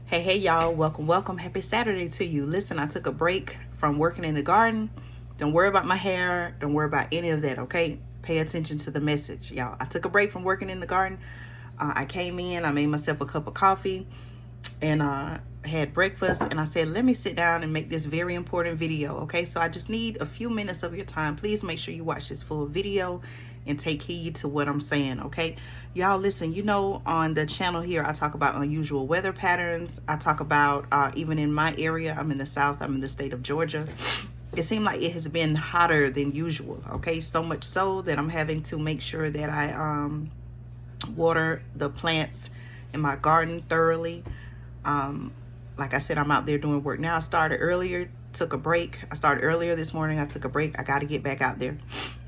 Hey, y'all. Welcome. Happy Saturday to you. Listen, I took a break from working in the garden. Don't worry about my hair. Don't worry about any of that, okay? Pay attention to the message, y'all. I took a break from working in the garden. I came in, I made myself a cup of coffee, and had breakfast, and I said, let me sit down and make this very important video, okay? So I just need a few minutes of your time. Please make sure you watch this full video and take heed to what I'm saying, okay? Y'all, listen, you know, on the channel here, I talk about unusual weather patterns. I talk about, even in my area, I'm in the South, I'm in the state of Georgia. It seemed like it has been hotter than usual, okay? So much so that I'm having to make sure that I water the plants in my garden thoroughly. Like I said, I'm out there doing work now. I started earlier, took a break. I started earlier this morning. I took a break. I got to get back out there.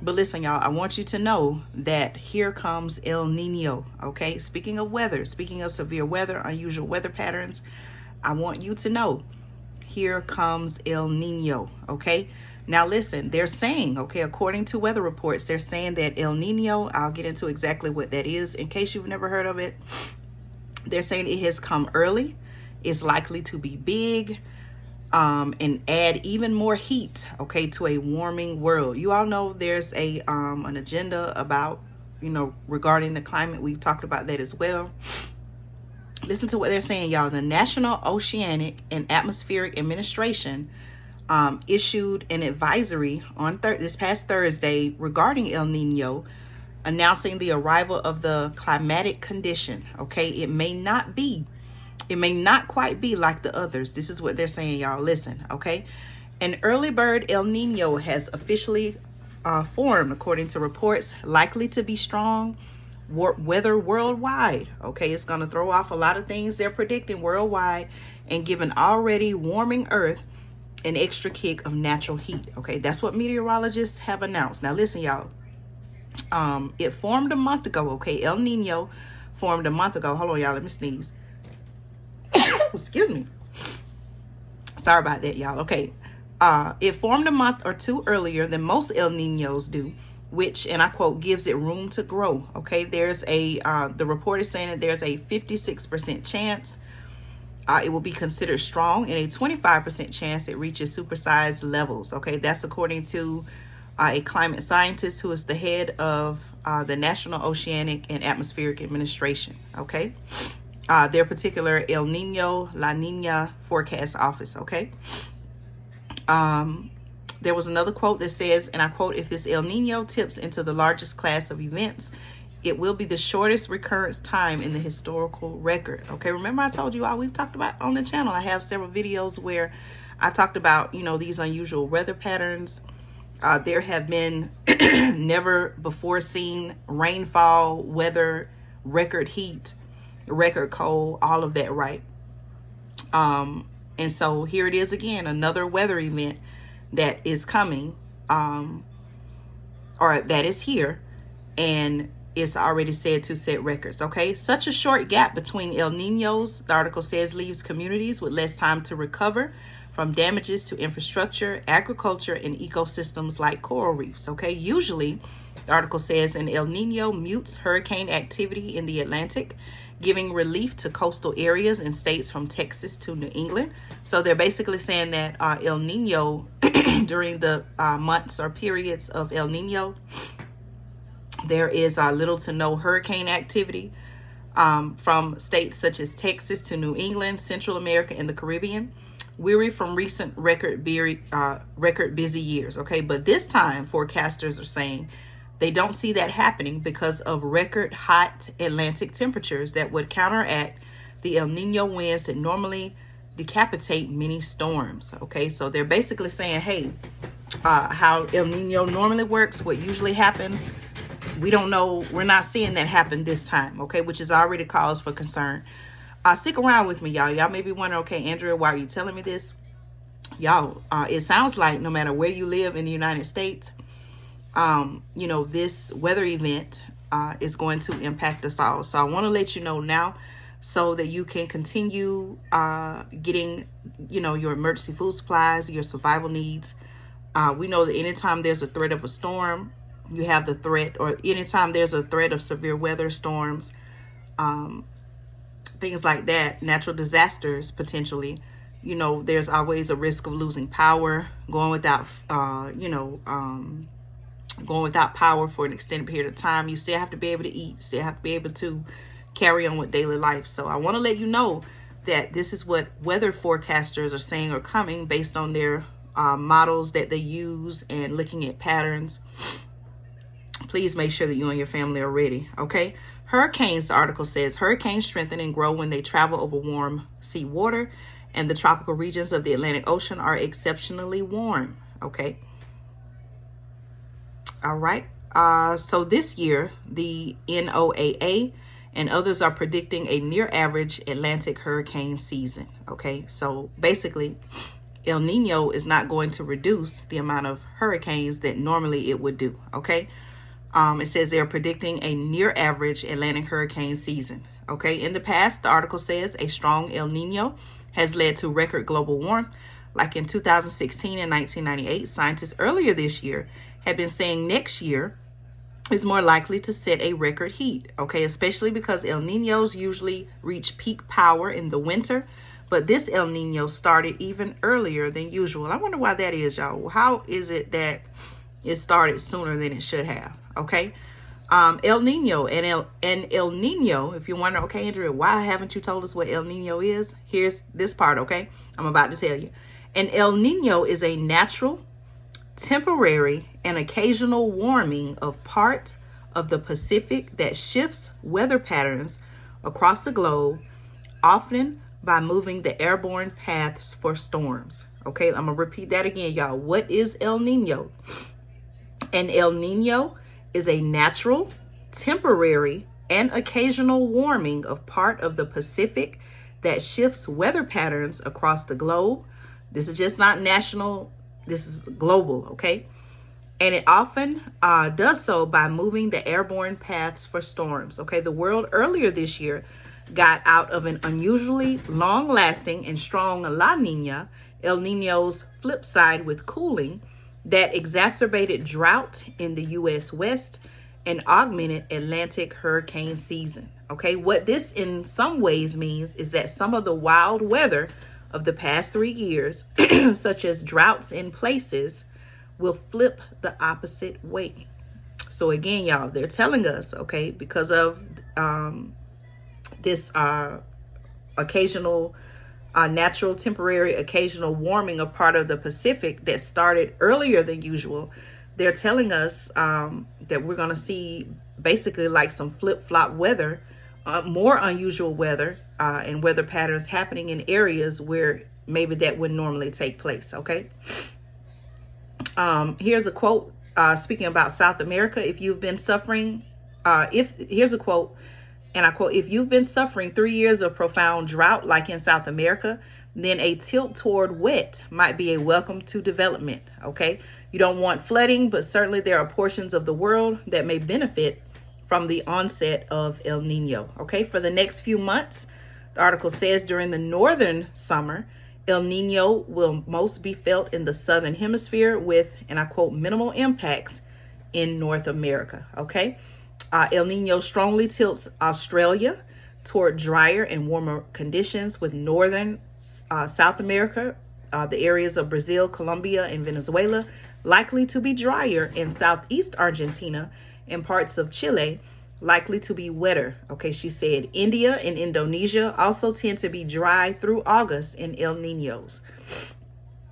But listen, y'all, I want you to know that here comes El Nino, okay? Speaking of weather, speaking of severe weather, unusual weather patterns, I want you to know, here comes El Nino, okay? Now listen, they're saying, okay, according to weather reports, they're saying that El Nino, I'll get into exactly what that is in case you've never heard of it. They're saying it has come early. It's likely to be big, and add even more heat, okay, to a warming world. You all know there's a an agenda about, you know, regarding the climate. We've talked about that as well. Listen to what they're saying, y'all. The National Oceanic and Atmospheric Administration issued an advisory on this past Thursday regarding El Nino, announcing the arrival of the climatic condition, okay? It may not quite be like the others. This is what they're saying, y'all. Listen, okay? An early bird El Nino has officially formed, according to reports, likely to be strong weather worldwide, okay? It's going to throw off a lot of things they're predicting worldwide and give an already warming Earth an extra kick of natural heat, okay? That's what meteorologists have announced. Now, listen, y'all. It formed a month ago, okay? El Nino formed a month ago. Hold on, y'all. Let me sneeze. Excuse me. Sorry about that, y'all. Okay. It formed a month or two earlier than most El Ninos do, which, and I quote, gives it room to grow. Okay. There's the report is saying that there's a 56% chance it will be considered strong and a 25% chance it reaches supersized levels. Okay. That's according to a climate scientist who is the head of the National Oceanic and Atmospheric Administration. Okay. Their particular El Nino, La Nina forecast office, okay? There was another quote that says, and I quote, if this El Nino tips into the largest class of events, it will be the shortest recurrence time in the historical record, okay? Remember I told you all we've talked about on the channel. I have several videos where I talked about, you know, these unusual weather patterns. There have been never before seen rainfall, weather, record heat, record cold, all of that, right? And so here it is again, another weather event that is coming, or that is here, and it's already said to set records, okay? Such a short gap between El Ninos, the article says, leaves communities with less time to recover from damages to infrastructure, agriculture, and ecosystems like coral reefs, okay? Usually, the article says, an El Nino mutes hurricane activity in the Atlantic, giving relief to coastal areas in states from Texas to New England. So they're basically saying that El Nino, during the months or periods of El Nino, there is little to no hurricane activity from states such as Texas to New England, Central America, and the Caribbean, weary from recent record busy years, okay? But this time, forecasters are saying they don't see that happening because of record hot Atlantic temperatures that would counteract the El Nino winds that normally decapitate many storms. Okay, so they're basically saying, hey, how El Nino normally works, what usually happens, we don't know, we're not seeing that happen this time, okay, which is already cause for concern. Stick around with me, y'all. Y'all may be wondering, okay, Andrea, why are you telling me this? Y'all, it sounds like no matter where you live in the United States, you know, this weather event is going to impact us all. So I want to let you know now so that you can continue getting, you know, your emergency food supplies, your survival needs. We know that anytime there's a threat of a storm, you have the threat, or anytime there's a threat of severe weather storms, things like that, natural disasters potentially, you know, there's always a risk of losing power, going without, going without power for an extended period of time. You still have to be able to eat, still have to be able to carry on with daily life. So I want to let you know that this is what weather forecasters are saying are coming based on their models that they use and looking at patterns. Please make sure that you and your family are ready, okay? Hurricanes, the article says, hurricanes strengthen and grow when they travel over warm sea water, and the tropical regions of the Atlantic Ocean are exceptionally warm, okay? All right. So this year, the NOAA and others are predicting a near average Atlantic hurricane season, okay? So basically, El Nino is not going to reduce the amount of hurricanes that normally it would do, okay? It says they're predicting a near average Atlantic hurricane season. Okay, in the past, the article says a strong El Nino has led to record global warmth. Like in 2016 and 1998, scientists earlier this year had been saying next year is more likely to set a record heat. Okay, especially because El Ninos usually reach peak power in the winter. But this El Nino started even earlier than usual. I wonder why that is, y'all. How is it that it started sooner than it should have? Okay, El Nino and El Nino. If you wonder, okay, Andrea, why haven't you told us what El Nino is? Here's this part, okay? I'm about to tell you. An El Nino is a natural, temporary, and occasional warming of part of the Pacific that shifts weather patterns across the globe, often by moving the airborne paths for storms. Okay, I'm gonna repeat that again, y'all. What is El Nino? An El Nino is a natural, temporary, and occasional warming of part of the Pacific that shifts weather patterns across the globe. This is just not national, this is global, okay? And it often does so by moving the airborne paths for storms, okay? The world earlier this year got out of an unusually long-lasting and strong La Nina, El Nino's flip side with cooling, that exacerbated drought in the U.S. West and augmented Atlantic hurricane season. Okay, what this in some ways means is that some of the wild weather of the past 3 years, such as droughts in places, will flip the opposite way. So again, y'all, they're telling us, okay, because of this occasional natural, temporary, occasional warming of part of the Pacific that started earlier than usual, they're telling us that we're going to see basically like some flip-flop weather, more unusual weather and weather patterns happening in areas where maybe that wouldn't normally take place, okay? Here's a quote speaking about South America. If you've been suffering, here's a quote, and I quote, if you've been suffering 3 years of profound drought like in South America, then a tilt toward wet might be a welcome to development, okay? You don't want flooding, but certainly there are portions of the world that may benefit from the onset of El Nino, okay? For the next few months, the article says during the northern summer, El Nino will most be felt in the southern hemisphere with, and I quote, minimal impacts in North America, okay? El Nino strongly tilts Australia toward drier and warmer conditions, with northern South America, the areas of Brazil, Colombia, and Venezuela likely to be drier, and southeast Argentina and parts of Chile likely to be wetter. Okay, she said India and Indonesia also tend to be dry through August in El Ninos.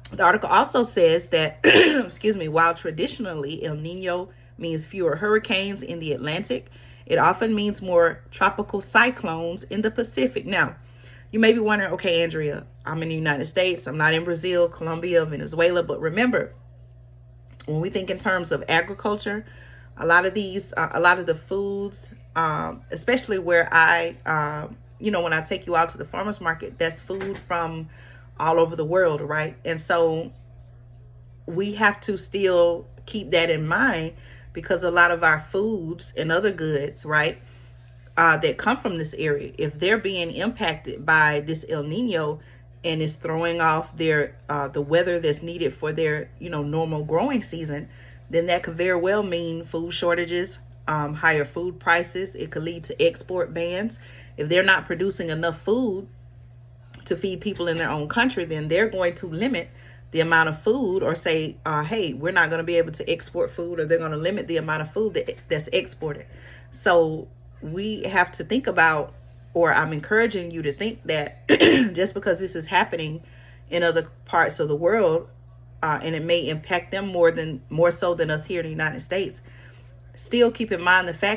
The article also says that, excuse me, while traditionally El Nino means fewer hurricanes in the Atlantic, it often means more tropical cyclones in the Pacific. Now, you may be wondering, okay, Andrea, I'm in the United States. I'm not in Brazil, Colombia, Venezuela. But remember, when we think in terms of agriculture, a lot of the foods, especially where I, when I take you out to the farmer's market, that's food from all over the world, right? And so we have to still keep that in mind, because a lot of our foods and other goods, right, that come from this area, if they're being impacted by this El Nino and is throwing off their the weather that's needed for their normal growing season, then that could very well mean food shortages, higher food prices. It could lead to export bans, If they're not producing enough food to feed people in their own country, then they're going to limit the amount of food, or say, hey, we're not going to be able to export food, or they're going to limit the amount of food that's exported. So we have to think about, or I'm encouraging you to think that just because this is happening in other parts of the world, and it may impact them more so than us here in the United States, still keep in mind the fact